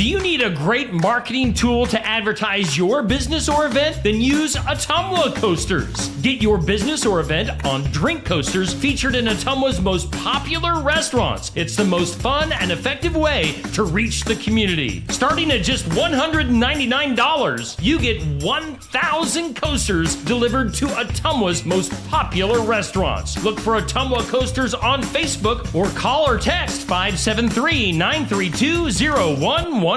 Do you need a great marketing tool to advertise your business or event? Then use Ottumwa Coasters. Get your business or event on drink coasters featured in Ottumwa's most popular restaurants. It's the most fun and effective way to reach the community. Starting at just $199, you get 1,000 coasters delivered to Ottumwa's most popular restaurants. Look for Ottumwa Coasters on Facebook or call or text 573-932-0111.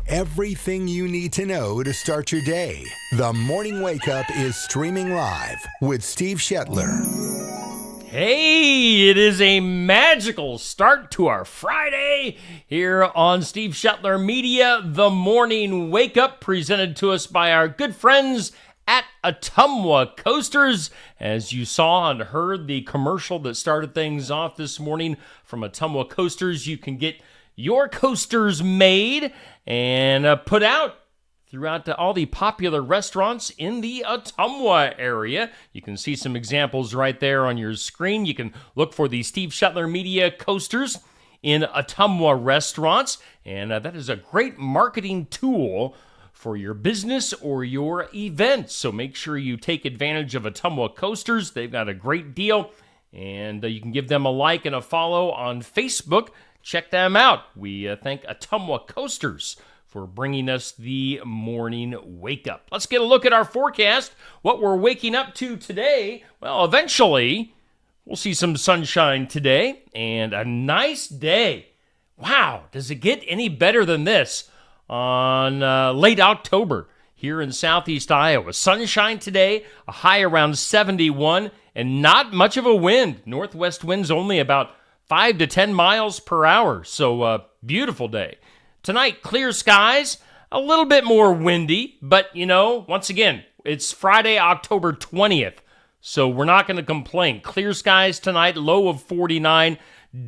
Everything you need to know to start your day. The Morning Wake Up is streaming live with Steve Shetler. Hey, it is a magical start to our Friday here on Steve Shetler Media. The Morning Wake Up presented to us by our good friends at Ottumwa Coasters. As you saw and heard the commercial that started things off this morning from Ottumwa Coasters, you can get your coasters made and put out throughout all the popular restaurants in the Ottumwa area. You can see some examples right there on your screen. You can look for the Steve Shetler Media coasters in Ottumwa restaurants, and that is a great marketing tool for your business or your event. So make sure you take advantage of Ottumwa Coasters. They've got a great deal, and you can give them a like and a follow on Facebook. Check them out. We thank Ottumwa Coasters for bringing us the morning wake up. Let's get a look at our forecast. What we're waking up to today, well, eventually we'll see some sunshine today and a nice day. Wow, does it get any better than this on late October here in southeast Iowa? Sunshine today, a high around 71, and not much of a wind. Northwest winds only about 5 to 10 miles per hour, so beautiful day. Tonight, clear skies, a little bit more windy, but, once again, it's Friday, October 20th, so we're not going to complain. Clear skies tonight, low of 49.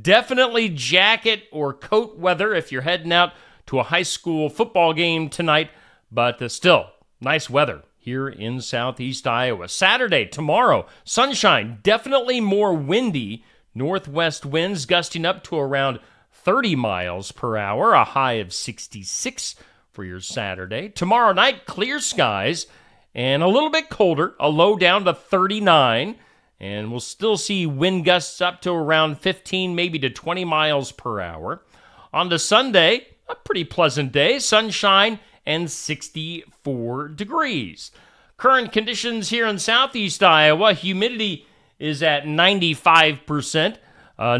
Definitely jacket or coat weather if you're heading out to a high school football game tonight, but still, nice weather here in southeast Iowa. Saturday, tomorrow, sunshine, definitely more windy. Northwest winds gusting up to around 30 miles per hour, a high of 66 for your Saturday. Tomorrow night, clear skies and a little bit colder, a low down to 39, and we'll still see wind gusts up to around 15, maybe to 20 miles per hour. On to Sunday, a pretty pleasant day, sunshine and 64 degrees. Current conditions here in southeast Iowa, humidity is at 95%,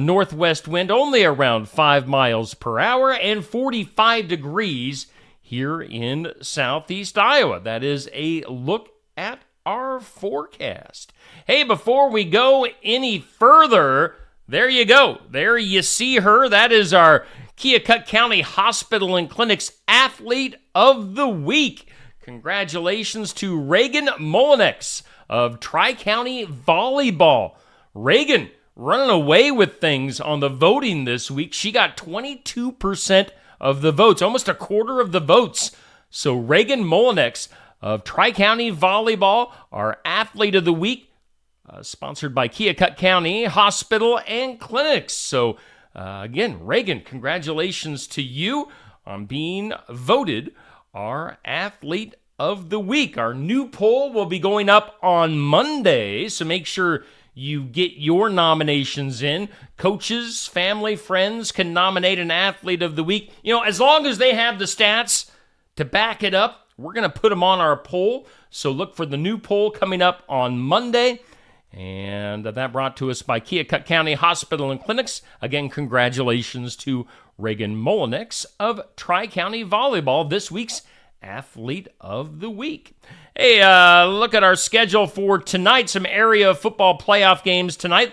northwest wind only around 5 miles per hour, and 45 degrees here in southeast Iowa. That is a look at our forecast. Hey, before we go any further, there you go. There you see her. That is our Keokuk County Hospital and Clinic's Athlete of the Week. Congratulations to Reagan Molinex of Tri-County Volleyball. Reagan running away with things on the voting this week. She got 22% of the votes, almost a quarter of the votes. So Reagan Molinex of Tri-County Volleyball, our Athlete of the Week, sponsored by Keokuk County Hospital and Clinics. So again, Reagan, congratulations to you on being voted our Athlete of the Week. Our new poll will be going up on Monday, so make sure you get your nominations in. Coaches, family, friends can nominate an Athlete of the Week. As long as they have the stats to back it up, we're going to put them on our poll. So look for the new poll coming up on Monday. And that brought to us by Keokuk County Hospital and Clinics. Again, congratulations to Reagan Molinex of Tri-County Volleyball, this week's Athlete of the Week. Hey, look at our schedule for tonight. Some area football playoff games tonight.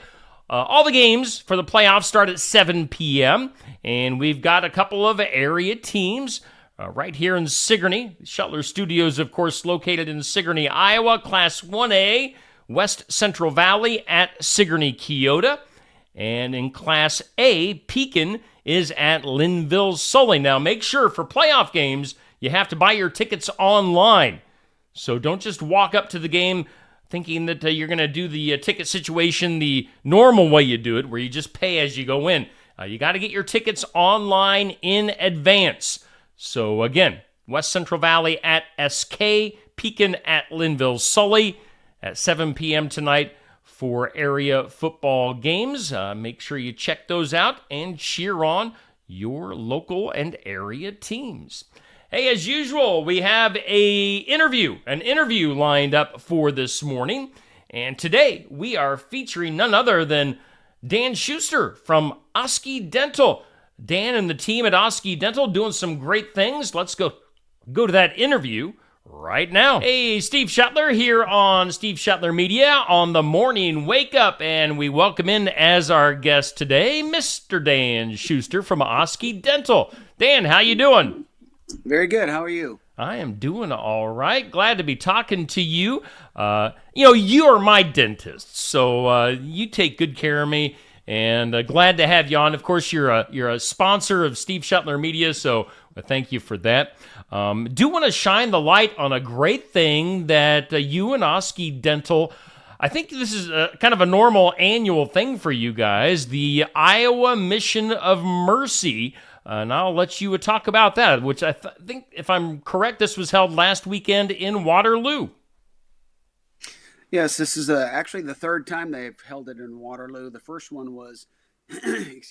All the games for the playoffs start at 7 p.m., and we've got a couple of area teams right here in Sigourney. Shuttler Studios, of course, located in Sigourney, Iowa. Class 1A, West Central Valley at Sigourney Keota. And in Class A, Pekin is at Linville-Sully. Now, make sure for playoff games, you have to buy your tickets online. So don't just walk up to the game thinking that you're going to do the ticket situation the normal way you do it, where you just pay as you go in. You got to get your tickets online in advance. So again, West Central Valley at SK, Pekin at Linville-Sully at 7 p.m. tonight for area football games. Make sure you check those out and cheer on your local and area teams. Hey, as usual, we have an interview lined up for this morning. And today we are featuring none other than Dan Schuster from Oskey Dental. Dan and the team at Oskey Dental doing some great things. Let's go to that interview right now. Hey, Steve Shuttler here on Steve Shuttler Media on the Morning Wake Up, and we welcome in as our guest today, Mr. Dan Schuster from Oskey Dental. Dan, how you doing? Very good. How are you? I am doing all right. Glad to be talking to you. You are my dentist, so you take good care of me, and glad to have you on. Of course, you're a sponsor of Steve Shuttler Media, so thank you for that. Do want to shine the light on a great thing that you and Oskey Dental, I think this is kind of a normal annual thing for you guys, the Iowa Mission of Mercy. And I'll let you talk about that, which I think, if I'm correct, this was held last weekend in Waterloo. Yes, this is actually the third time they've held it in Waterloo. The first one was, in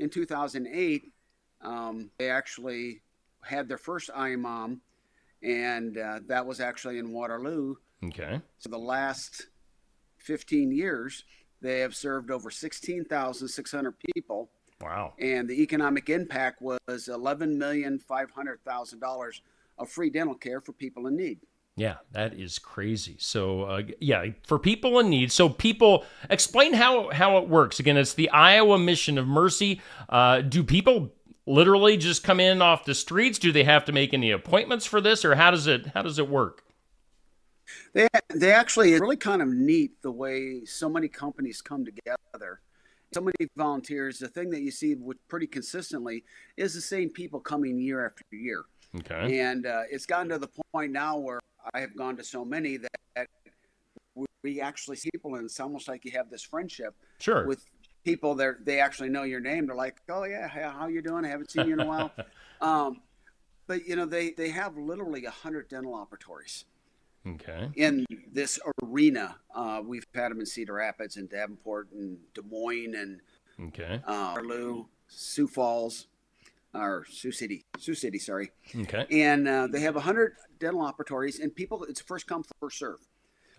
2008. They actually had their first IMOM, and that was actually in Waterloo. Okay. So the last 15 years, they have served over 16,600 people. Wow. And the economic impact was $11,500,000 of free dental care for people in need. Yeah, that is crazy. So, for people in need. So people, explain how it works. Again, it's the Iowa Mission of Mercy. Do people literally just come in off the streets? Do they have to make any appointments for this, or how does it work? They actually, it's really kind of neat the way so many companies come together. So many volunteers. The thing that you see pretty consistently is the same people coming year after year. Okay. And it's gotten to the point now where I have gone to so many that we actually see people, and it's almost like you have this friendship with people that they actually know your name. They're like, oh yeah, how you doing? I haven't seen you in a while. But they have literally 100 dental operatories. Okay. In this arena. We've had them in Cedar Rapids and Davenport and Des Moines and Waterloo, Sioux City, sorry. Okay. And they have 100 dental operatories, and people, it's first come, first serve.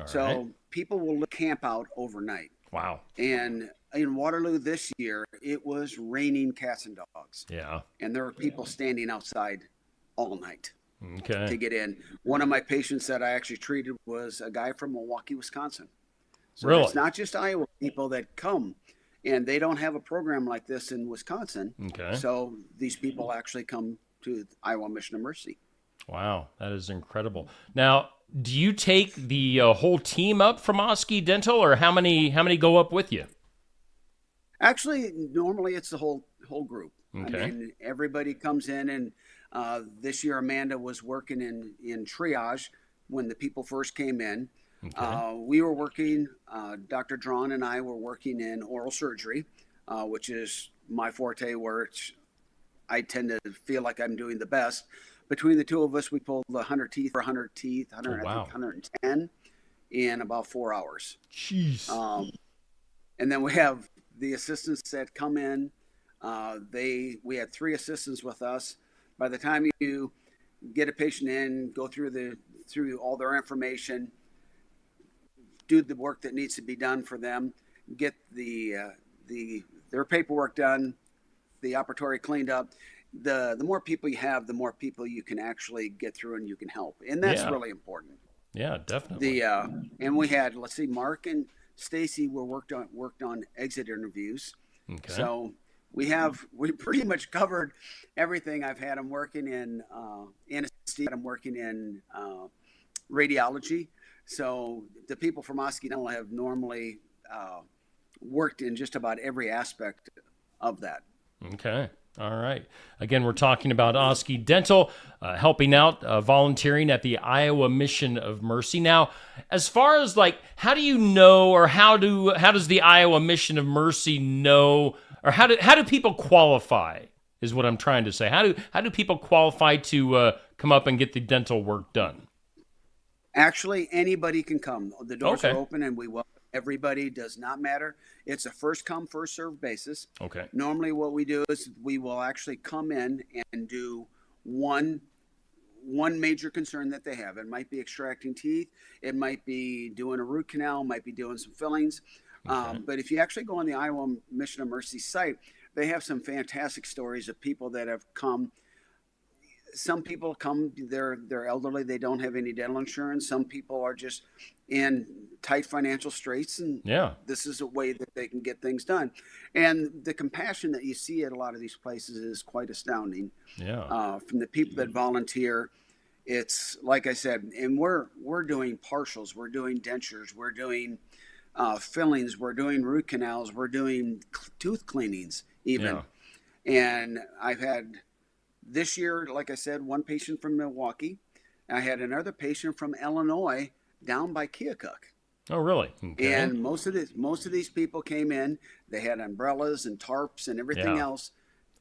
So people will camp out overnight. Wow. And in Waterloo this year, it was raining cats and dogs. Yeah. And there were people standing outside all night. Okay. To get in. One of my patients that I actually treated was a guy from Milwaukee, Wisconsin. So really? It's not just Iowa people that come, and they don't have a program like this in Wisconsin. Okay. So these people actually come to Iowa Mission of Mercy. Wow, that is incredible. Now, do you take the whole team up from Oskey Dental, or how many go up with you? Actually, normally it's the whole group. Okay. I mean, everybody comes in, and this year Amanda was working in triage when the people first came in. Okay. We were working, Dr. Drawn and I were working in oral surgery, which is my forte, where I tend to feel like I'm doing the best. Between the two of us, we pulled 100 teeth, 110 in about 4 hours. Jeez. And then we have the assistants that come in. We had 3 assistants with us. By the time you get a patient in, go through all their information, do the work that needs to be done for them, get their paperwork done, the operatory cleaned up. The more people you have, the more people you can actually get through and you can help, and that's really important. Yeah, definitely. And we had, let's see, Mark and Stacy worked on exit interviews. Okay. So we pretty much covered everything. I've had them working in anesthesia. I'm working in radiology. So the people from Oski Dental have normally worked in just about every aspect of that. Okay. All right. Again, we're talking about Oski Dental, helping out, volunteering at the Iowa Mission of Mercy. Now, as far as like, how do you know, or how does the Iowa Mission of Mercy know, or how do people qualify? Is what I'm trying to say. How do people qualify to come up and get the dental work done? Actually, anybody can come. The doors Okay. are open, and we welcome everybody. Does not matter. It's a first come, first served basis. Okay. Normally, what we do is we will actually come in and do one major concern that they have. It might be extracting teeth. It might be doing a root canal. Might be doing some fillings. Okay. But if you actually go on the Iowa Mission of Mercy site, they have some fantastic stories of people that have come. Some people come, they're elderly, they don't have any dental insurance. Some people are just in tight financial straits, and Yeah. this is a way that they can get things done. And the compassion that you see at a lot of these places is quite astounding. Yeah. From the people that volunteer, it's like I said, and we're doing partials, we're doing dentures, we're doing fillings, we're doing root canals, we're doing tooth cleanings even. Yeah. And I've had this year, like I said, one patient from Milwaukee. I had another patient from Illinois down by Keokuk. Oh, really? Okay. And most of these people came in. They had umbrellas and tarps and everything Yeah. else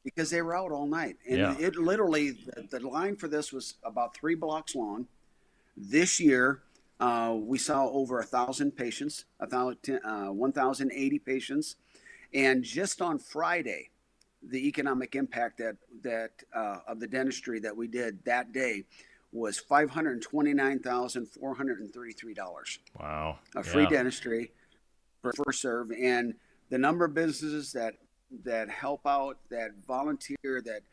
because they were out all night. And Yeah. it literally, the line for this was about 3 blocks long. This year, we saw over 1,000 patients, 1,080 patients. And just on Friday, the economic impact that of the dentistry that we did that day was $529,433. Wow. Of free Yeah. dentistry for first serve, and the number of businesses that help out, that volunteer, that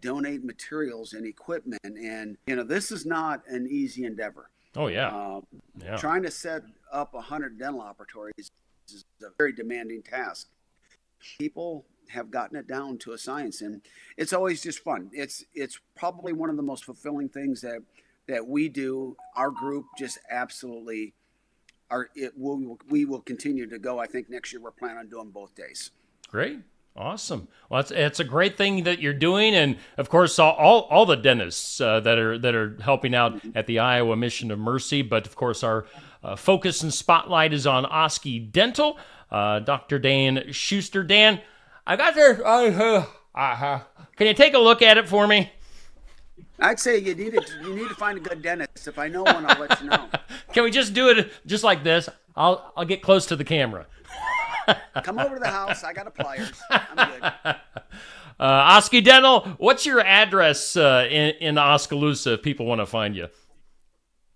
donate materials and equipment, and this is not an easy endeavor. Oh, yeah. Yeah. Trying to set up 100 dental operatories is a very demanding task. People have gotten it down to a science, and it's always just fun. It's probably one of the most fulfilling things that we do. Our group just absolutely we will continue to go. I think next year we're planning on doing both days. Great. Awesome. Well, it's a great thing that you're doing, and of course, all the dentists that are helping out at the Iowa Mission of Mercy. But of course, our focus and spotlight is on Oski Dental. Dr. Dan Schuster. Dan, I got this. Can you take a look at it for me? I'd say you need to find a good dentist. If I know one, I'll let you know. Can we just do it just like this? I'll get close to the camera. Come over to the house. I got a pliers. I'm good. Oski Dental, what's your address in Oskaloosa if people want to find you?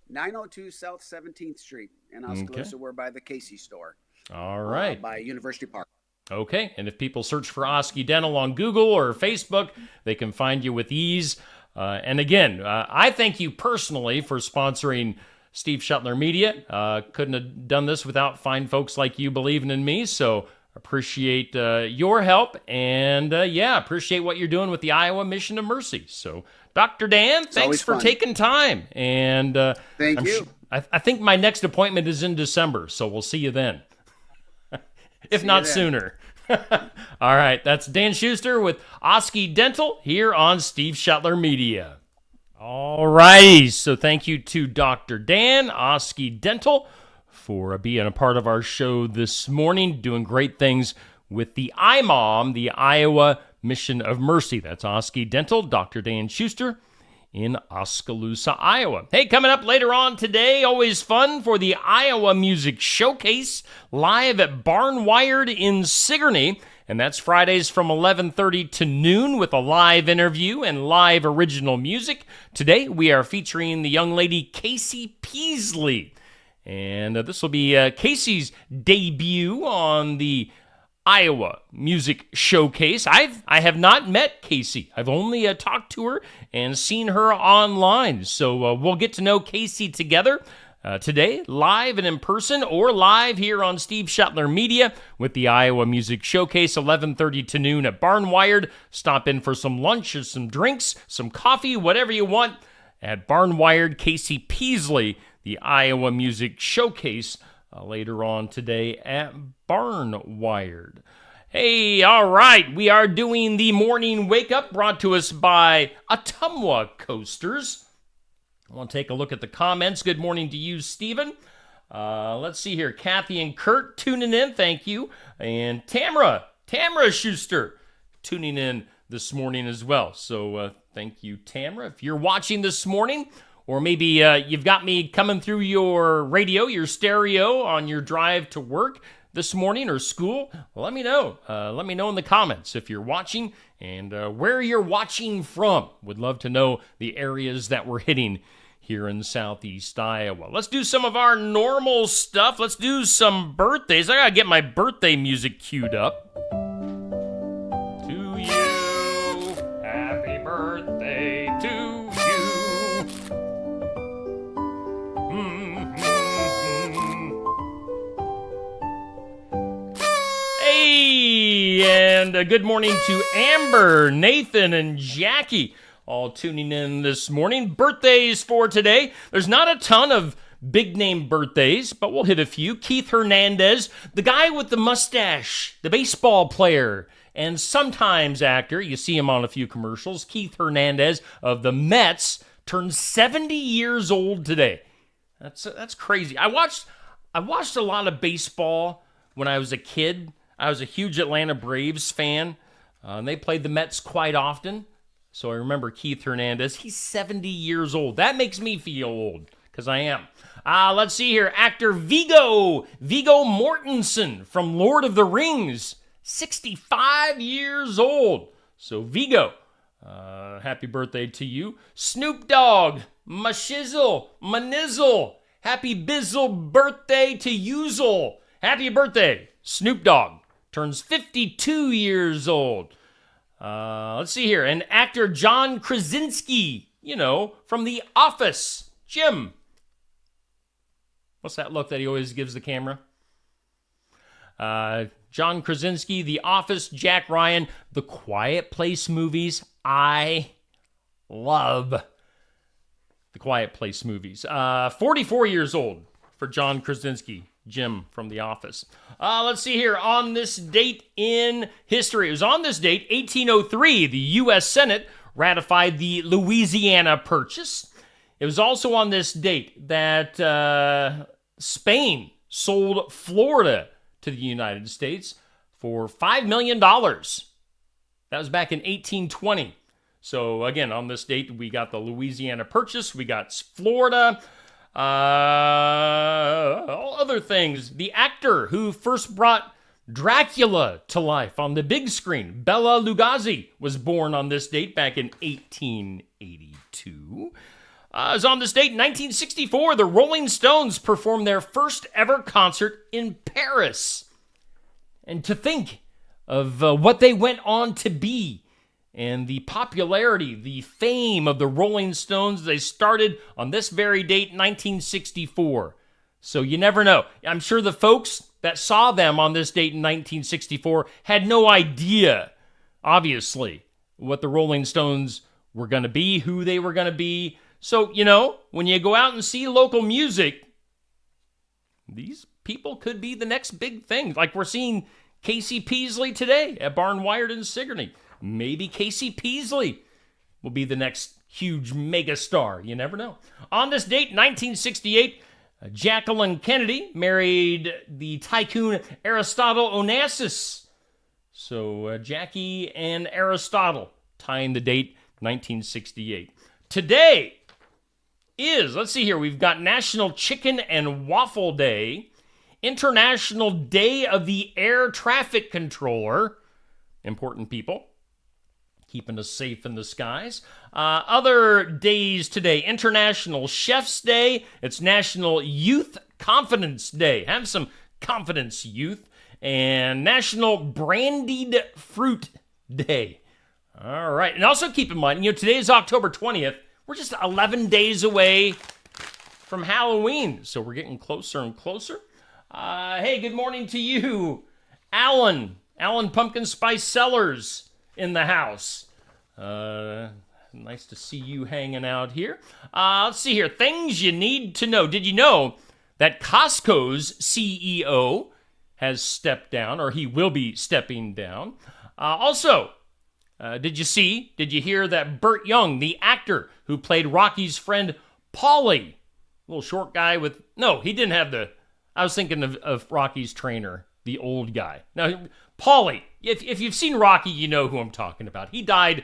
902 South 17th Street in Oskaloosa. We're by the Casey store. All right. By University Park. Okay, and if people search for Oski Dental on Google or Facebook, they can find you with ease. And again, I thank you personally for sponsoring Steve Shuttler Media. Couldn't have done this without fine folks like you believing in me, so appreciate your help, and appreciate what you're doing with the Iowa Mission of Mercy. So, Dr. Dan, thanks for taking time. And Thank you. I think my next appointment is in December, so we'll see you then. If not sooner. All right, that's Dan Schuster with Oski Dental here on Steve Shuttler Media. All righty, so thank you to Dr. Dan, Oski Dental, for being a part of our show this morning, doing great things with the IMOM, the Iowa Mission of Mercy. That's Oski Dental, Dr. Dan Schuster in Oskaloosa, Iowa. Hey, coming up later on today, always fun for the Iowa Music Showcase live at Barnwired in Sigourney. And that's Fridays from 11:30 to noon with a live interview and live original music. Today, we are featuring the young lady Casey Peasley. And this will be Casey's debut on the Iowa Music Showcase. I have not met Casey. I've only talked to her and seen her online. So we'll get to know Casey together today, live and in person, or live here on Steve Shetler Media with the Iowa Music Showcase, 11:30 to noon at Barnwired. Stop in for some lunch or some drinks, some coffee, whatever you want at Barnwired. Casey Peasley, the Iowa Music Showcase, later on today at Barnwired. Hey, all right, we are doing the morning wake-up brought to us by Ottumwa Coasters. I want to take a look at the comments. Good morning to you, Stephen. Let's see here. Kathy and Kurt tuning in. Thank you. And Tamara Schuster tuning in this morning as well. So thank you, Tamara. If you're watching this morning, or maybe you've got me coming through your radio, your stereo on your drive to work this morning or school, let me know. Let me know in the comments if you're watching and where you're watching from. Would love to know the areas that we're hitting here in Southeast Iowa. Let's do some of our normal stuff. Let's do some birthdays. I gotta get my birthday music queued up. To you, happy birthday to you. Hey, and good morning to Amber, Nathan, and Jackie, all tuning in this morning. Birthdays for today. There's not a ton of big name birthdays, but we'll hit a few. Keith Hernandez, the guy with the mustache, the baseball player, and sometimes actor. You see him on a few commercials. Keith Hernandez of the Mets turned 70 years old today. That's crazy. I watched a lot of baseball when I was a kid. I was a huge Atlanta Braves fan, and they played the Mets quite often. So I remember Keith Hernandez. He's 70 years old. That makes me feel old, because I am. Let's see here. Actor Viggo Mortensen from Lord of the Rings, 65 years old. So Viggo, happy birthday to you. Snoop Dogg, Mashizzle, Manizzle, happy bizzle birthday to Yuzel. Happy birthday, Snoop Dogg. Turns 52 years old. Let's see here. And actor John Krasinski, from The Office. Jim. What's that look that he always gives the camera? John Krasinski, The Office, Jack Ryan, The Quiet Place movies. I love The Quiet Place movies. 44 years old for John Krasinski. Jim from The Office. Let's see here. On this date in history, it was on this date, 1803, the U.S. Senate ratified the Louisiana Purchase. It was also on this date that Spain sold Florida to the United States for $5 million. That was back in 1820. So again, on this date, we got the Louisiana Purchase. We got Florida. All other things. The actor who first brought Dracula to life on the big screen, Bela Lugosi, was born on this date back in 1882. As on this date, in 1964, the Rolling Stones performed their first ever concert in Paris. And to think of what they went on to be, and the popularity, the fame of the Rolling Stones, they started on this very date, 1964. So you never know. I'm sure the folks that saw them on this date in 1964 had no idea, obviously, what the Rolling Stones were going to be, who they were going to be. So, when you go out and see local music, these people could be the next big thing. Like we're seeing Casey Peasley today at Barnwired in Sigourney. Maybe Casey Peasley will be the next huge mega star. You never know. On this date, 1968, Jacqueline Kennedy married the tycoon Aristotle Onassis. So Jackie and Aristotle tying the date, 1968. Today is, let's see here, we've got National Chicken and Waffle Day, International Day of the Air Traffic Controller, important people, keeping us safe in the skies. Other days today, International Chef's Day. It's National Youth Confidence Day. Have some confidence, youth. And National Brandied Fruit Day. All right. And also keep in mind, today is October 20th. We're just 11 days away from Halloween, so we're getting closer and closer. Hey, good morning to you, Alan Pumpkin Spice Sellers in the house. Nice to see you hanging out here. Let's see here. Things you need to know. Did you know that Costco's CEO has stepped down, or he will be stepping down? Also, did you hear that Burt Young, the actor who played Rocky's friend Paulie, little short guy he didn't have I was thinking of Rocky's trainer, the old guy. Now, Paulie, if you've seen Rocky, you know who I'm talking about. He died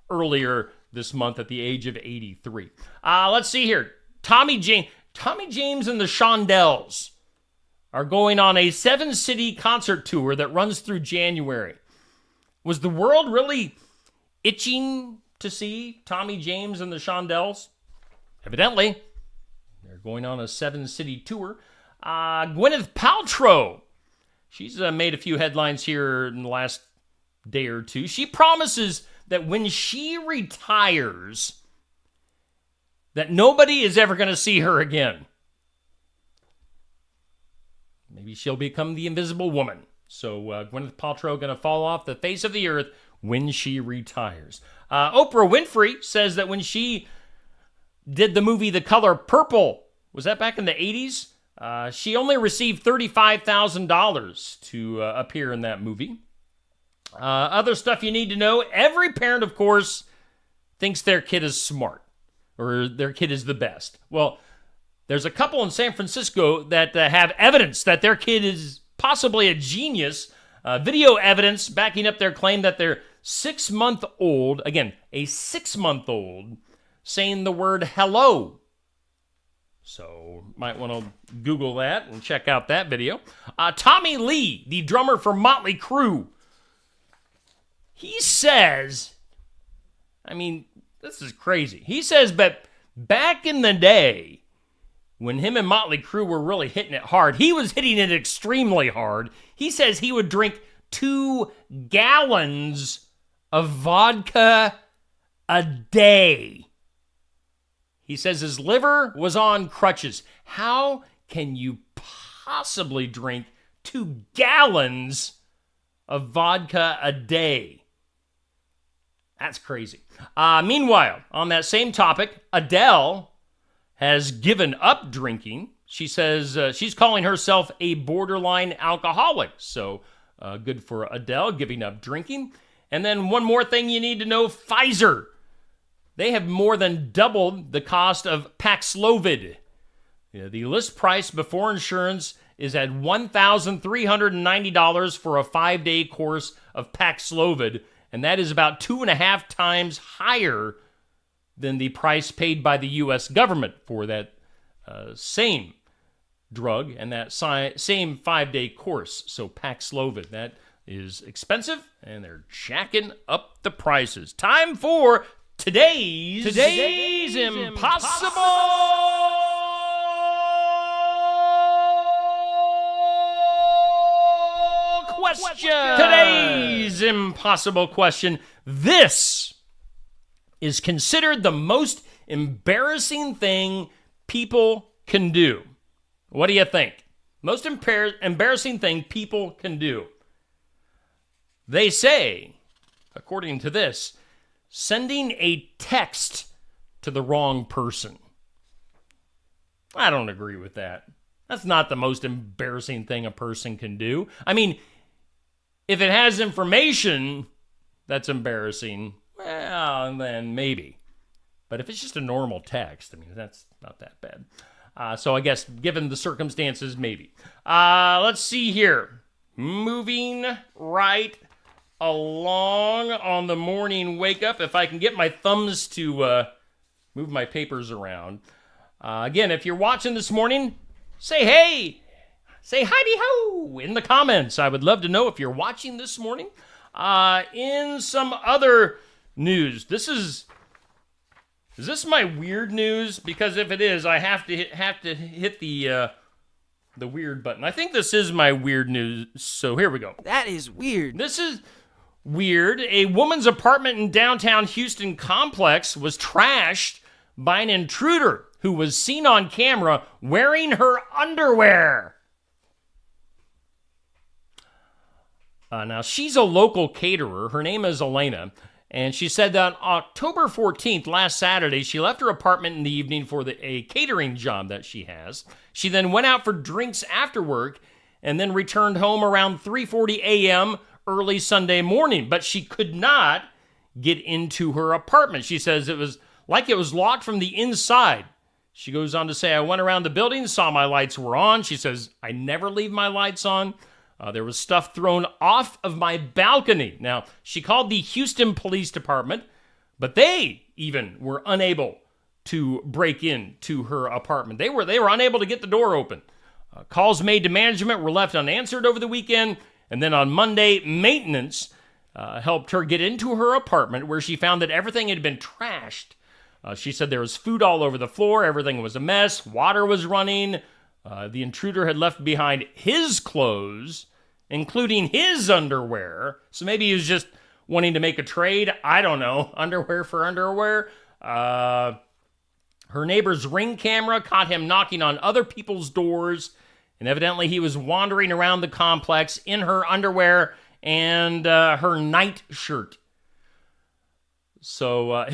earlier this month at the age of 83. Let's see here. Tommy James and the Shondells are going on a 7-city concert tour that runs through January. Was the world really itching to see Tommy James and the Shondells? Evidently. They're going on a 7-city tour. Gwyneth Paltrow. She's made a few headlines here in the last day or two. She promises that when she retires, that nobody is ever going to see her again. Maybe she'll become the Invisible Woman. So Gwyneth Paltrow going to fall off the face of the earth when she retires. Oprah Winfrey says that when she did the movie The Color Purple, was that back in the 80s? She only received $35,000 to appear in that movie. Other stuff you need to know. Every parent, of course, thinks their kid is smart or their kid is the best. Well, there's a couple in San Francisco that have evidence that their kid is possibly a genius. Video evidence backing up their claim that their 6-month-old, again, a 6-month-old, saying the word hello. So, might want to Google that and check out that video. Tommy Lee, the drummer for Motley Crue, he says, this is crazy. He says that back in the day, when him and Motley Crue were really hitting it hard, he was hitting it extremely hard. He says he would drink 2 gallons of vodka a day. He says his liver was on crutches. How can you possibly drink 2 gallons of vodka a day? That's crazy. Meanwhile, on that same topic, Adele has given up drinking. She says she's calling herself a borderline alcoholic. So good for Adele, giving up drinking. And then one more thing you need to know, Pfizer. They have more than doubled the cost of Paxlovid. The list price before insurance is at $1,390 for a 5-day course of Paxlovid, and that is about 2.5 times higher than the price paid by the U.S. government for that same drug and that same 5-day course. So Paxlovid, that is expensive, and they're jacking up the prices. Time for Today's Impossible Question. Today's Impossible Question. This is considered the most embarrassing thing people can do. What do you think? Most embarrassing thing people can do. They say, according to this, sending a text to the wrong person. I don't agree with that. That's not the most embarrassing thing a person can do. I mean, if it has information that's embarrassing, well, then maybe. But if it's just a normal text, that's not that bad. So I guess, given the circumstances, maybe. Let's see here. Moving right along on the morning wake up. If I can get my thumbs to move my papers around. Again, if you're watching this morning, say hey. Say hi-de-ho in the comments. I would love to know if you're watching this morning. In some other news, is this my weird news? Because if it is, I have to hit the weird button. I think this is my weird news. So here we go. That is weird. This is weird. A woman's apartment in downtown Houston complex was trashed by an intruder who was seen on camera wearing her underwear. Now, she's a local caterer. Her name is Elena. And she said that on October 14th, last Saturday, she left her apartment in the evening for a catering job that she has. She then went out for drinks after work and then returned home around 3:40 a.m. early Sunday morning. But she could not get into her apartment. She says it was like it was locked from the inside. She goes on to say, I went around the building, saw my lights were on. She says, I never leave my lights on. There was stuff thrown off of my balcony. Now, she called the Houston Police Department, but they even were unable to break into her apartment. They were unable to get the door open. Calls made to management were left unanswered over the weekend, and then on Monday, maintenance helped her get into her apartment, where she found that everything had been trashed. She said there was food all over the floor, everything was a mess, water was running. The intruder had left behind his clothes, including his underwear. So maybe he was just wanting to make a trade. I don't know. Underwear for underwear. Her neighbor's Ring camera caught him knocking on other people's doors. And evidently he was wandering around the complex in her underwear and her night shirt. So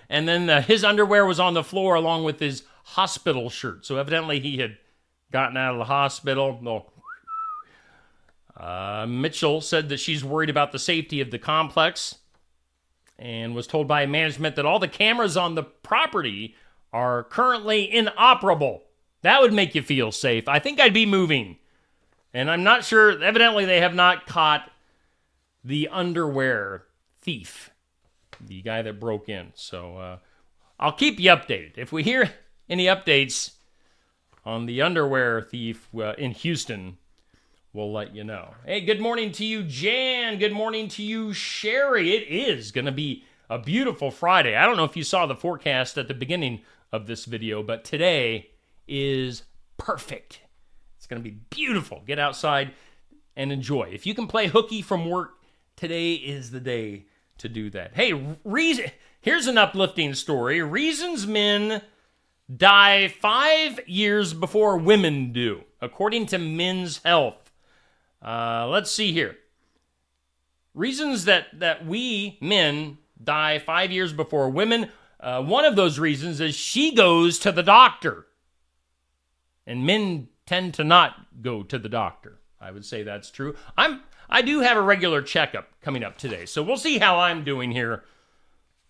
and then his underwear was on the floor along with his hospital shirt. So evidently he had gotten out of the hospital. Mitchell said that she's worried about the safety of the complex and was told by management that all the cameras on the property are currently inoperable. That would make you feel safe. I think I'd be moving. And I'm not sure. Evidently they have not caught the underwear thief, the guy that broke in. So I'll keep you updated. If we hear any updates on the underwear thief in Houston, we'll let you know. Hey, good morning to you, Jan. Good morning to you, Sherry. It is going to be a beautiful Friday. I don't know if you saw the forecast at the beginning of this video, but today is perfect. It's going to be beautiful. Get outside and enjoy. If you can play hooky from work, today is the day to do that. Hey, here's an uplifting story. Reasons men die 5 years before women do, according to Men's Health. Let's see here. Reasons that we men die 5 years before women. One of those reasons is she goes to the doctor. And men tend to not go to the doctor. I would say that's true. I do have a regular checkup coming up today, so we'll see how I'm doing here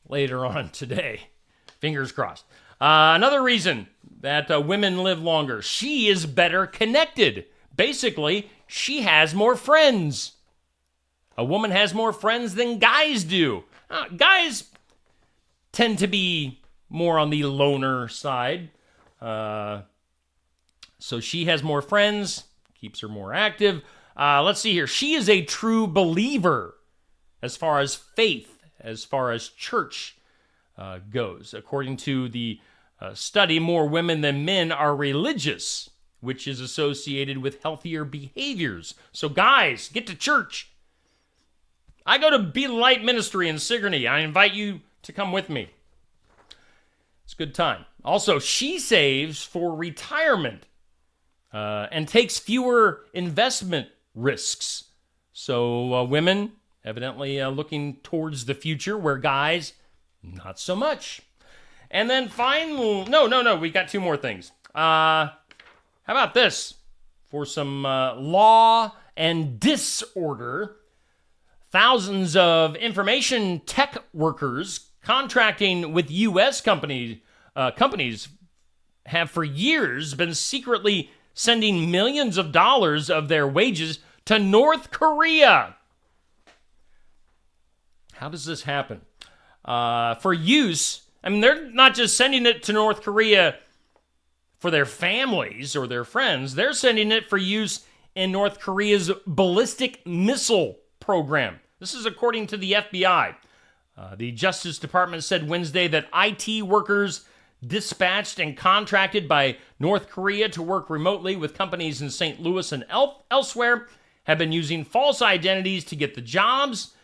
later on today. Fingers crossed. Another reason that women live longer. She is better connected. Basically, she has more friends. A woman has more friends than guys do. Guys tend to be more on the loner side. So she has more friends, keeps her more active. Let's see here. She is a true believer as far as faith, as far as church goes. According to the study, more women than men are religious, which is associated with healthier behaviors. So guys, get to church. I go to Be the Light Ministry in Sigourney. I invite you to come with me. It's a good time. Also, she saves for retirement and takes fewer investment risks. So women, evidently looking towards the future, where guys, not so much. And then finally, no, we got two more things. How about this? For some law and disorder, thousands of information tech workers contracting with U.S. companies have for years been secretly sending millions of dollars of their wages to North Korea. How does this happen? For use, I mean, they're not just sending it to North Korea for their families or their friends. They're sending it for use in North Korea's ballistic missile program. This is according to the FBI. The Justice Department said Wednesday that IT workers dispatched and contracted by North Korea to work remotely with companies in St. Louis and elsewhere have been using false identities to get the jobs.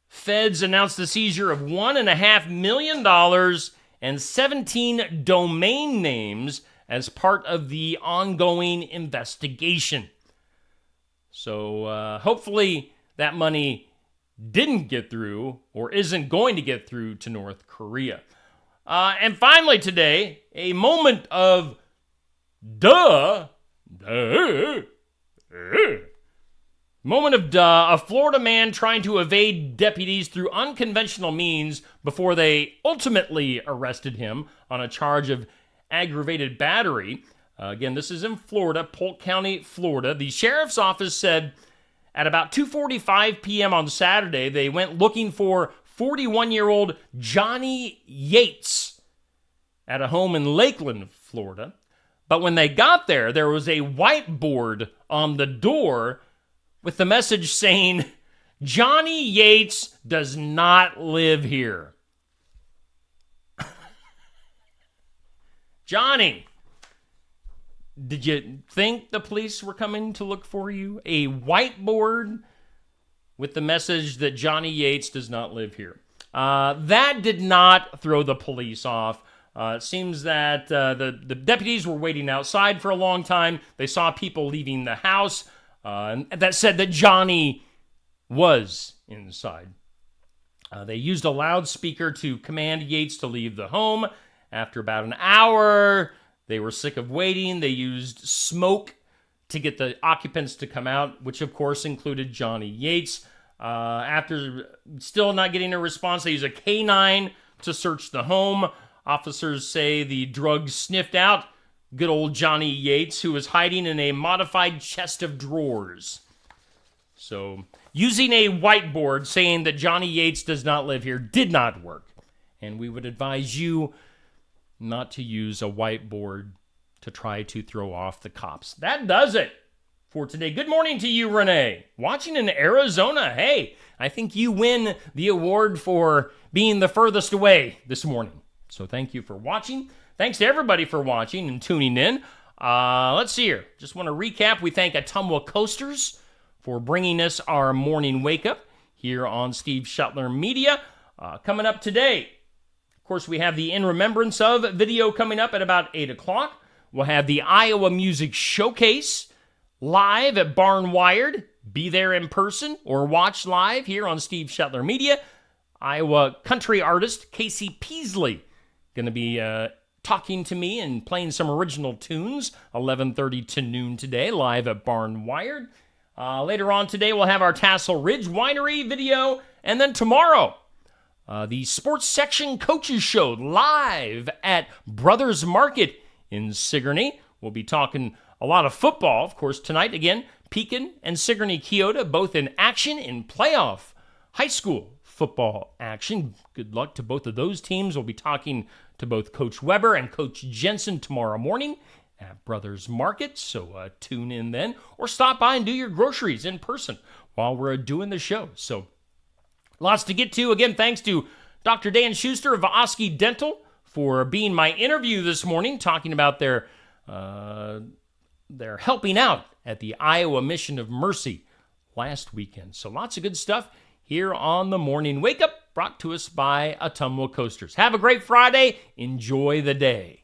Feds announced the seizure of $1.5 million and 17 domain names as part of the ongoing investigation. So hopefully that money didn't get through or isn't going to get through to North Korea. And finally today, a moment of Moment of duh. A Florida man trying to evade deputies through unconventional means before they ultimately arrested him on a charge of aggravated battery. Again, this is in Florida, Polk County, Florida. The sheriff's office said at about 2:45 p.m. on Saturday, they went looking for 41-year-old Johnny Yates at a home in Lakeland, Florida. But when they got there, there was a whiteboard on the door with the message saying, Johnny Yates does not live here. Johnny, did you think the police were coming to look for you? A whiteboard with the message that Johnny Yates does not live here. That did not throw the police off. It seems that the deputies were waiting outside for a long time. They saw people leaving the house. And that said that Johnny was inside. They used a loudspeaker to command Yates to leave the home. After about an hour, they were sick of waiting. They used smoke to get the occupants to come out, which of course included Johnny Yates. After still not getting a response, they used a K9 to search the home. Officers say the drugs sniffed out good old Johnny Yates, who was hiding in a modified chest of drawers. So, using a whiteboard saying that Johnny Yates does not live here did not work. And we would advise you not to use a whiteboard to try to throw off the cops. That does it for today. Good morning to you, Renee. Watching in Arizona. Hey, I think you win the award for being the furthest away this morning. So thank you for watching. Thanks to everybody for watching and tuning in. Let's see here. Just want to recap. We thank Ottumwa Coasters for bringing us our morning wake-up here on Steve Shuttler Media. Coming up today, of course, we have the In Remembrance Of video coming up at about 8 o'clock. We'll have the Iowa Music Showcase live at Barn Wired. Be there in person or watch live here on Steve Shuttler Media. Iowa country artist Casey Peasley going to be talking to me and playing some original tunes, 11:30 to noon today, live at Barn Wired. Later on today, we'll have our Tassel Ridge Winery video. And then tomorrow, the Sports Section Coaches Show live at Brothers Market in Sigourney. We'll be talking a lot of football. Of course, tonight, again, Pekin and Sigourney Keota, both in action in playoff high school football action. Good luck to both of those teams. We'll be talking to both Coach Weber and Coach Jensen tomorrow morning at Brothers Market. So tune in then, or stop by and do your groceries in person while we're doing the show. So lots to get to. Again, thanks to Dr. Dan Schuster of Oski Dental for being my interview this morning, talking about their helping out at the Iowa Mission of Mercy last weekend. So lots of good stuff here on the Morning Wake Up, brought to us by Ottumwa Coasters. Have a great Friday. Enjoy the day.